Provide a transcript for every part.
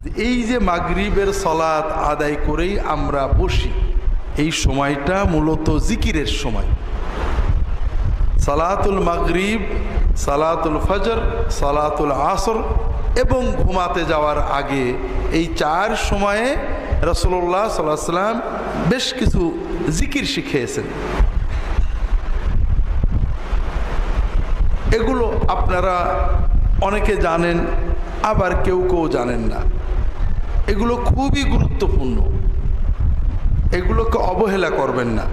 এই যে মাগরিবের সালাত আদায় করেই আমরা বসি, এই সময়টা মূলত জিকিরের সময়। সালাতুল মাগরিব, সালাতুল ফজর, সালাতুল আসর এবং ঘুমাতে যাওয়ার আগে এই 4 সময়ে রাসূলুল্লাহ সাল্লাল্লাহু আলাইহি ওয়াসাল্লাম বেশ কিছু জিকির শিখিয়েছেন। এগুলো আপনারা অনেকে জানেন, আবার কেউ কেউ জানেন না। এগুলো খুবই গুরুত্বপূর্ণ, এগুলোকে অবহেলা করবেন না।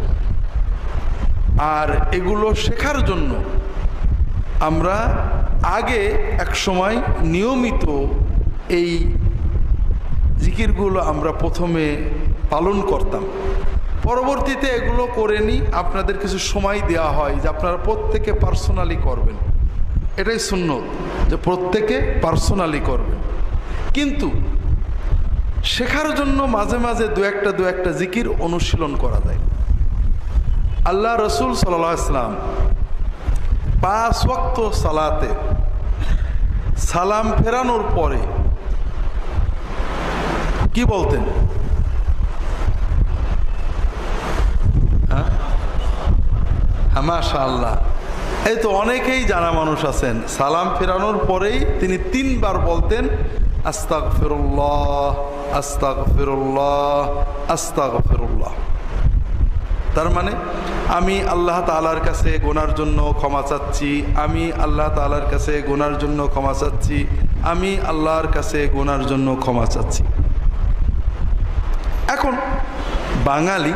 আর এগুলো শেখার জন্য আমরা আগে এক সময় নিয়মিত এই জিকিরগুলো আমরা প্রথমে পালন করতাম, পরবর্তীতে এগুলো করে নিই। আপনাদের কিছু সময় দেওয়া হয় যে আপনারা প্রত্যেকে পার্সোনালি করবেন, এটাই সুন্নত যে প্রত্যেকে পার্সোনালি করবেন। কিন্তু শেখার জন্য মাঝে মাঝে দু একটা জিকির অনুশীলন করা যায়। আল্লাহ রসুল সাল্লাল্লাহু আলাইহি ওয়াসাল্লাম 5 ওয়াক্ত সালাতে সালাম ফেরানোর পরে কি বলতেন? হ্যাঁ, মাশাআল্লাহ, এই তো অনেকেই জানা মানুষ আছেন। সালাম ফেরানোর পরেই তিনি 3 বার বলতেন আস্তাগফিরুল্লাহ, আস্তাগফিরুল্লাহ, আস্তাগফিরুল্লাহ। তার মানে আমি আল্লাহ তাআলার কাছে গুনার জন্য ক্ষমা চাচ্ছি, আমি আল্লাহ তাআলার কাছে গুনার জন্য ক্ষমা চাচ্ছি, আমি আল্লাহর কাছে গুনার জন্য ক্ষমা চাচ্ছি। এখন বাঙালি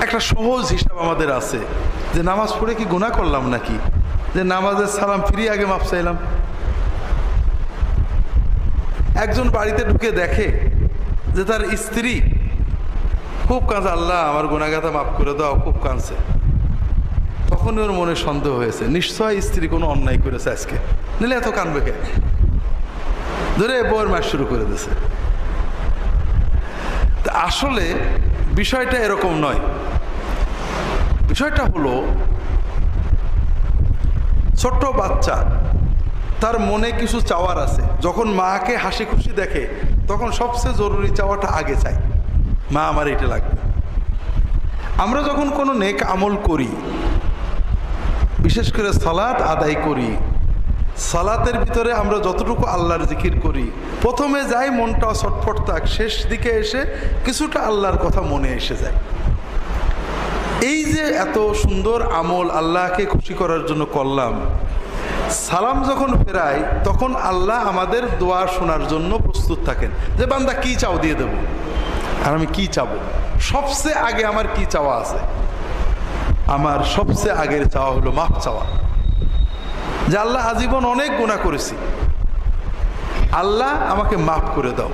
একটা সহজ হিসাব আমাদের আছে যে নামাজ পড়ে কি গুনাহ করলাম নাকি, যে নামাজের সালাম ফিরিয়ে আগে মাপ চাইলাম। একজন বাড়িতে ঢুকে দেখে যে তার স্ত্রী খুব কাঁদছে, আল্লাহ আমার গুনাহগাতা মাফ করে দাও, খুব কাঁদছে। তখন ওর মনে সন্দেহ হয়েছে, নিশ্চয় স্ত্রী কোনো অন্যায় করেছে আজকে, নিলে এত কাঁদবে কে, ধরে বউয়ের মাস শুরু করে দিয়েছে। তা আসলে বিষয়টা এরকম নয়। বিষয়টা হলো ছোট্ট বাচ্চা, তার মনে কিছু চাওয়ার আছে। যখন মাকে হাসি খুশি দেখে তখন সবচেয়ে জরুরি চাওয়াটা আগে চাই, মা আমার এটা লাগবে। আমরা যখন কোনো নেক আমল করি, বিশেষ করে সালাত আদায় করি, সালাতের ভিতরে আমরা যতটুকু আল্লাহর জিকির করি, প্রথমে যাই মনটা ছটফট থাক, শেষ দিকে এসে কিছুটা আল্লাহর কথা মনে এসে যায়। এই যে এত সুন্দর আমল আল্লাহকে খুশি করার জন্য করলাম, সালাম যখন ফেরাই তখন আল্লাহ আমাদের দোয়া শোনার জন্য প্রস্তুত থাকেন যে বান্দা কি চাও দিয়ে দেব। আর আমি কি চাবো? সবচেয়ে আগে আমার কি চাওয়া আছে? আমার সবচেয়ে আগের চাওয়া হলো মাফ চাওয়া, যে আল্লাহ আজীবন অনেক গুনাহ করেছি, আল্লাহ আমাকে মাফ করে দাও।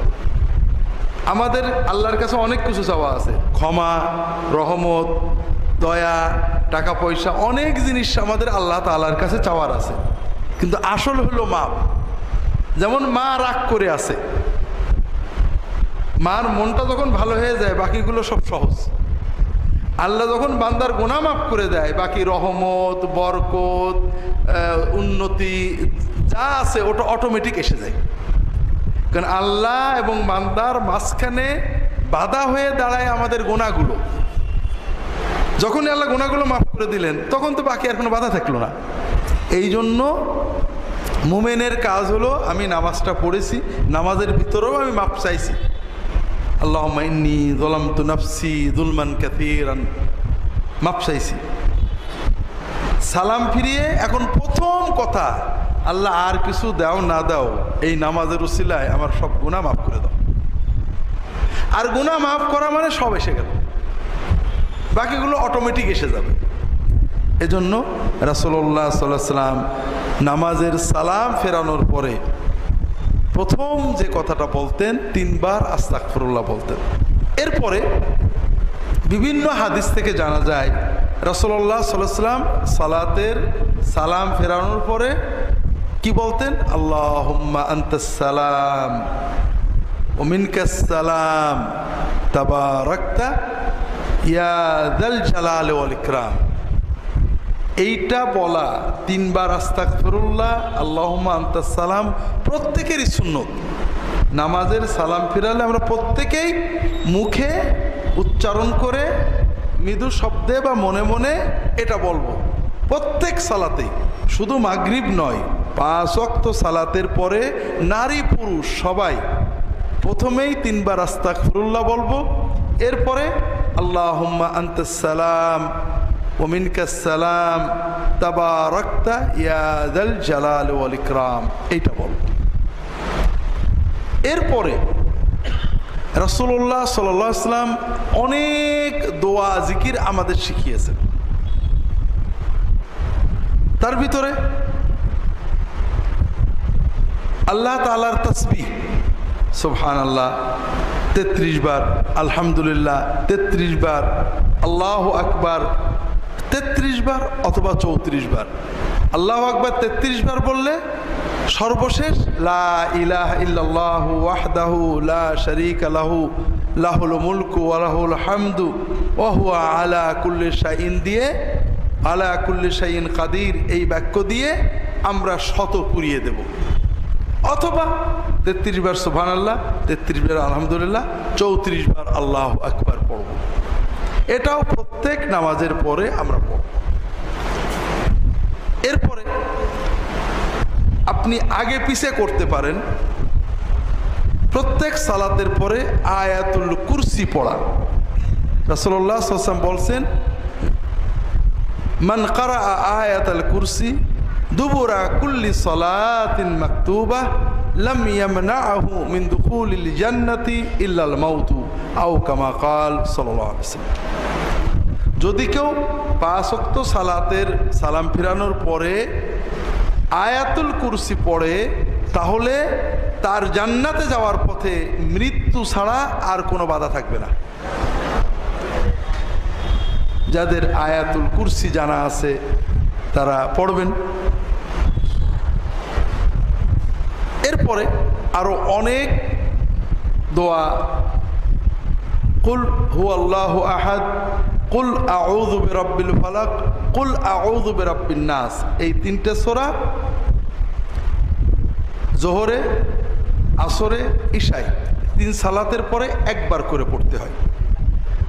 আমাদের আল্লাহর কাছে অনেক কিছু চাওয়া আছে, ক্ষমা, রহমত, দয়া, টাকা পয়সা, অনেক জিনিস আমাদের আল্লাহ তাআলার কাছে চাওয়ার আছে। কিন্তু আসল হলো মাপ। যেমন মা রাগ করে আছে, মার মনটা যখন ভালো হয়ে যায় বাকিগুলো সব সহজ। আল্লাহ যখন বান্দার গুনাহ মাফ করে দেয়, বাকি রহমত, বরকত, উন্নতি যা আছে ওটা অটোমেটিক এসে যায়। কারণ আল্লাহ এবং বান্দার মাঝখানে বাধা হয়ে দাঁড়ায় আমাদের গুনাহগুলো। যখনই আল্লাহ গুনাহগুলো মাফ করে দিলেন তখন তো বাকি আর কোনো বাধা থাকলো না। এই জন্য মুমিনের কাজ হলো, আমি নামাজটা পড়েছি, নামাজের ভিতরেও আমি মাফ চাইছি, আল্লাহুম্মা ইন্নী যালামতু নাফসি যুলমান কাসীরান, মাফ চাইছি। সালাম ফিরিয়ে এখন প্রথম কথা, আল্লাহ আর কিছু দাও না দাও, এই নামাজের উসিলায় আমার সব গুনাহ মাফ করে দাও। আর গুনাহ মাফ করা মানে সব এসে গেল, বাকিগুলো অটোমেটিক এসে যাবে। এজন্য রাসূলুল্লাহ সাল্লাল্লাহু আলাইহি ওয়াসাল্লাম নামাজের সালাম ফেরানোর পরে প্রথম যে কথাটা বলতেন 3 বার আস্তাগফিরুল্লাহ বলতেন। এরপরে বিভিন্ন হাদিস থেকে জানা যায় রাসূলুল্লাহ সাল্লাল্লাহু আলাইহি ওয়াসাল্লাম সালাতের সালাম ফেরানোর পরে কি বলতেন? আল্লাহুম্মা আনতাস সালাম ওয়া মিনকাস সালাম তাবারাকতা ইয়া যাল জালালি ওয়াল ইকরাম। এইটা বলা 3 বার আস্তাগফিরুল্লাহ, আল্লাহুম্মা আনতাস সালাম প্রত্যেকেরই সুন্নত। নামাজের সালাম ফিরালে আমরা প্রত্যেকেই মুখে উচ্চারণ করে মৃদু শব্দে বা মনে মনে এটা বলবো প্রত্যেক সালাতেই, শুধু মাগরিব নয়, 5 ওয়াক্ত সালাতের পরে নারী পুরুষ সবাই প্রথমেই 3 বার আস্তাগফিরুল্লাহ বলবো, এরপরে আল্লাহুম্মা আনতাস সালাম ওয়া মিনকাস সালাম তাবারাকতা ইয়া যাল জালাল ওয়াল ইকরাম, এইটা বলবো। এরপরে রাসূলুল্লাহ সাল্লাল্লাহু আলাইহি ওয়াসাল্লাম অনেক দোয়া জিকির আমাদের শিখিয়েছেন। তার ভিতরে আল্লাহ তাআলার তাসবিহ সুবহানাল্লাহ 33 বার, আলহামদুলিল্লাহ 33 বার, আল্লাহু আকবার 33 বার অথবা 34 বার। আল্লাহু আকবার 33 বার বললে সর্বশেষ লা ইলাহা ইল্লাল্লাহু ওয়াহদাহু লা শারীকা লাহু লাহুল মুলকু ওয়া লাহুল হামদু ওয়া হুয়া আলা কুল্লি শাইইন দিয়ে আলা কুল্লি শাইইন কাদির এই বাক্য দিয়ে আমরা 100 পুরিয়ে দেব, অথবা 33 বার সুবহানাল্লাহ, 33 বার আলহামদুলিল্লাহ, 34 বার আল্লাহু আকবার পড়ব। এটাও প্রত্যেক নামাজের পরে আমরা পড়ব। এরপরে আপনি আগে পিছে করতে পারেন, প্রত্যেক সালাতের পরে আয়াতুল কুরসি পড়া। রাসূলুল্লাহ সাল্লাল্লাহু আলাইহি ওয়াসাল্লাম বলছেন, মান ক্বারা আয়াতুল কুরসি দুবুরা কুল্লি সালাতিন মাকতুবা লাম ইয়ামনাহু মিন দুখুলিল জান্নাতি ইল্লাল মাউত আও কামা ক্বাল সাল্লাল্লাহু আলাইহি ওয়াসাল্লাম। যদি কেউ 5 ওয়াক্ত সালাতের সালাম ফিরানোর পরে আয়াতুল কুরসি পড়ে, তাহলে তার জান্নাতে যাওয়ার পথে মৃত্যু ছাড়া আর কোনো বাধা থাকবে না। যাদের আয়াতুল কুরসি জানা আছে তারা পড়বেন। এরপরে আরো অনেক দোয়া, কুল হুয়াল্লাহু আহাদ, কুল আউযু বিরাব্বিল ফালাক, কুল আউযু বিরাব্বিন নাস, এই 3টে সূরা জোহরে, আসরে, ইশায় 3 সালাতের পরে একবার করে পড়তে হয়।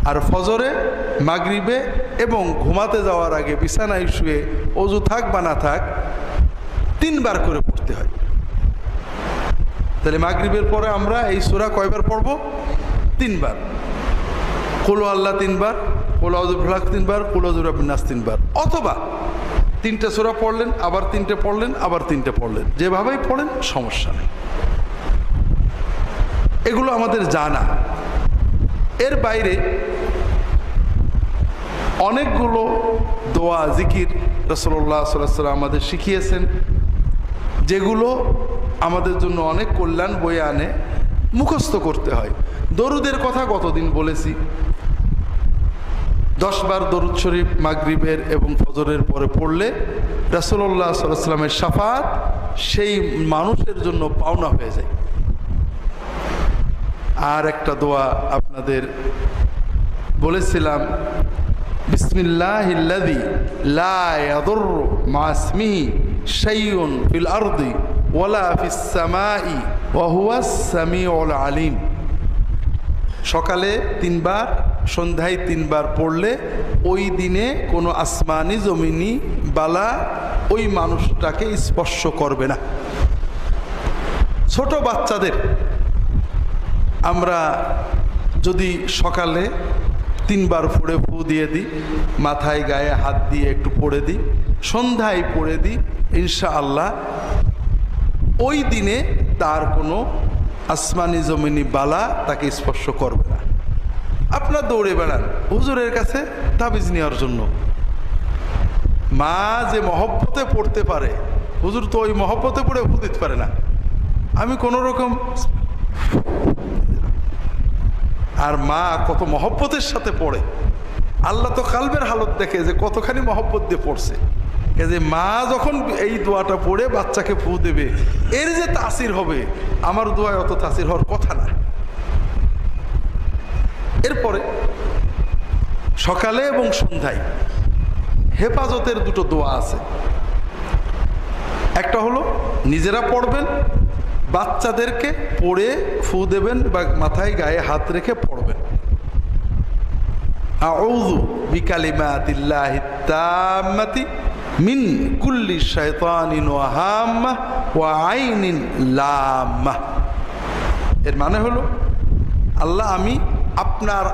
আর ফজরে, মাগরিবে এবং ঘুমাতে যাওয়ার আগে বিছানায় শুয়ে ওযু থাক বা না থাক 3 বার করে পড়তে হয়। তাহলে মাগরিবের পরে আমরা এই সূরা কয়বার পড়ব? 3 বার। কুল আল্লাহ 3 বার, কুল আউযু বিল ফালাক 3 বার, কুল আউযু বিরাব্বিন নাস 3 বার, অথবা 3টে সূরা পড়লেন, আবার 3টে পড়লেন, আবার 3টে পড়লেন, যেভাবেই পড়েন সমস্যা নেই। এগুলো আমাদের জানা। এর বাইরে অনেকগুলো দোয়া জিকির রাসূলুল্লাহ সাল্লাল্লাহু আলাইহি ওয়াসাল্লাম আমাদের শিখিয়েছেন, যেগুলো আমাদের জন্য অনেক কল্যাণ বয়ে আনে, মুখস্থ করতে হয়। দরুদের কথা গতদিন বলেছি, 10 বার দরুদ শরীফ মাগরিবের এবং ফজরের পরে পড়লে রাসূলুল্লাহ সাল্লাল্লাহু আলাইহি ওয়াসাল্লামের শাফাত সেই মানুষের জন্য পাওনা হয়ে যায়। আর একটা দোয়া আপনাদের বলেছিলাম, বিসমিল্লাহিল্লাযী লা ইয়াদুররু মা ইসমিহি শাইউন ফিল আরদি ওয়ালা ফিস সামাই ওয়া হুয়াস সামিউল আলিম। সকালে 3 বার, সন্ধ্যায় 3 বার পড়লে ওই দিনে কোনো আসমানি জমিনি বালা ওই মানুষটাকে স্পর্শ করবে না। ছোট বাচ্চাদের আমরা যদি সকালে 3 বার পড়ে ফু দিয়ে দিই, মাথায় গায়ে হাত দিয়ে একটু পড়ে দিই, সন্ধ্যায় পড়ে দিই, ইনশাআল্লাহ ওই দিনে তার কোনো আসমানি জমিনি বালা তাকে স্পর্শ করবে না। আপনার দৌড়ে বেড়ান হুজুরের কাছে তাবিজ নেওয়ার জন্য, মা যে মহব্বতে পড়তে পারে, হুজুর তো ওই মহব্বতে পড়ে ফু দিতে পারে না। আমি কোনো রকম, আর মা কত মহব্বতের সাথে পড়ে। আল্লাহ তো কালবের হালত দেখে যে কতখানি মহব্বত দিয়ে পড়ছে। এই যে মা যখন এই দোয়াটা পড়ে বাচ্চাকে ফু দেবে, এর যে তাসির হবে, আমার দোয়ায় অত তাসির হওয়ার কথা না। এরপরে সকালে এবং সন্ধ্যায় হেফাজতের 2টো দোয়া আছে। একটা হলো নিজেরা পড়বেন, বাচ্চাদেরকে পড়ে ফু দেবেন বা মাথায় গায়ে হাত রেখে পড়বেন। আউযু বিকালিমাতিল্লাহি তাম্মাতি মিন কুল্লি শাইতানিন ওয়া হাম্মাহ ওয়া আইনিন লাম্মাহ। এর মানে হলো, আল্লাহ আমি আপনার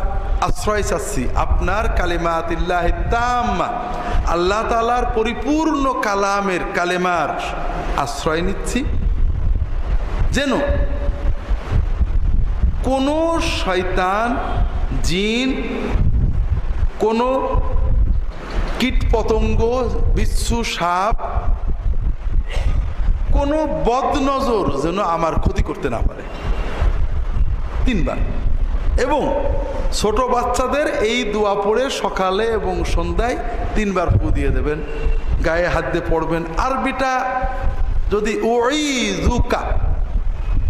আশ্রয় চাচ্ছি, আপনার কালিমাতিল্লাহি তাম্মা, আল্লাহ তাআলার পরিপূর্ণ কালামের কালেমার আশ্রয় নিচ্ছি, যেন কোনো শয়তান, জিন, কোনো কীটপতঙ্গ, বিচ্ছু, সাপ, কোনো বদনজর যেন আমার ক্ষতি করতে না পারে। 3 বার। এবং ছোট বাচ্চাদের এই দোয়া পড়ে সকালে এবং সন্ধ্যায় 3 বার ফু দিয়ে দেবেন, গায়ে হাত দিয়ে পড়বেন। আরবিটা যদি উইযুকা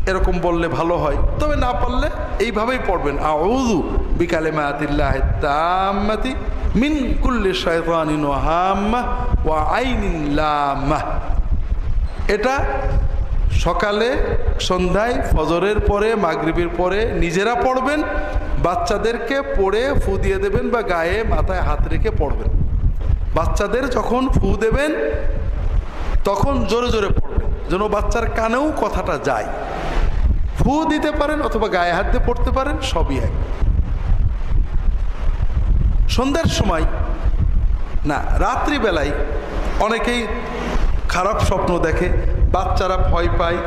এরকম বললে ভালো হয়, তবে না পারলে এইভাবেই পড়বেন, আউযু বিকালিমাতিল্লাহি তাম্মাতি মিন কুল্লি শাইতানিন ওয়া হাম্মাহ ওয়া আইনিন লাম্মাহ। এটা সকালে, সন্ধ্যায়, ফজরের পরে, মাগরিবের পরে নিজেরা পড়বেন, বাচ্চাদেরকে পড়ে ফু দিয়ে দেবেন বা গায়ে মাথায় হাত রেখে পড়বেন। বাচ্চাদের যখন ফু দেবেন তখন জোরে জোরে পড়বেন, যেন বাচ্চার কানেও কথাটা যায়। ফু দিতে পারেন অথবা গায়ে হাত দিয়ে পড়তে পারেন, সবই এক। সন্ধ্যার সময় না, রাত্রিবেলায় অনেকেই খারাপ স্বপ্ন দেখে, বাচ্চারা ভয় পায়।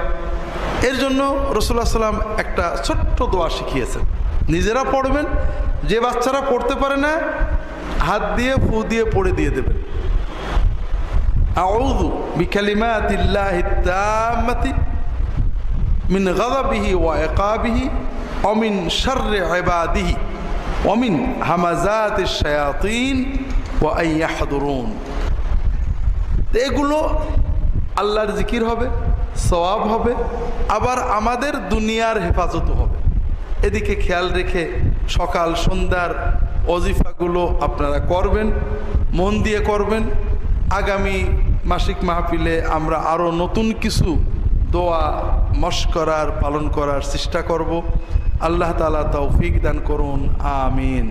এর জন্য রাসূলুল্লাহ সাল্লাম একটা ছোট্ট দোয়া শিখিয়েছেন, নিজেরা পড়বেন। যে বাচ্চারা পড়তে পারে না, হাত দিয়ে ফু দিয়ে পড়ে দিয়ে দেবেন, আউযু বিকালিমাতিল্লাহি তাম্মাতি মিন গাযাবিহি ওয়া ইকাবিহি ওয়া মিন শাররি ইবাদিহি ওয়া মিন হামাযাতিশ শায়াতিন ওয়া আন ইয়াহদুরুন। এগুলো আল্লাহর জিকির হবে, সওয়াব হবে, আবার আমাদের দুনিয়ার হেফাজতও হবে। এদিকে খেয়াল রেখে সকাল সন্ধ্যার ওজিফাগুলো আপনারা করবেন, মন দিয়ে করবেন। আগামী মাসিক মাহফিলে আমরা আরও নতুন কিছু দোয়া মশকরার পালন করার চেষ্টা করব। আল্লাহ তাআলা তৌফিক দান করুন, আমিন।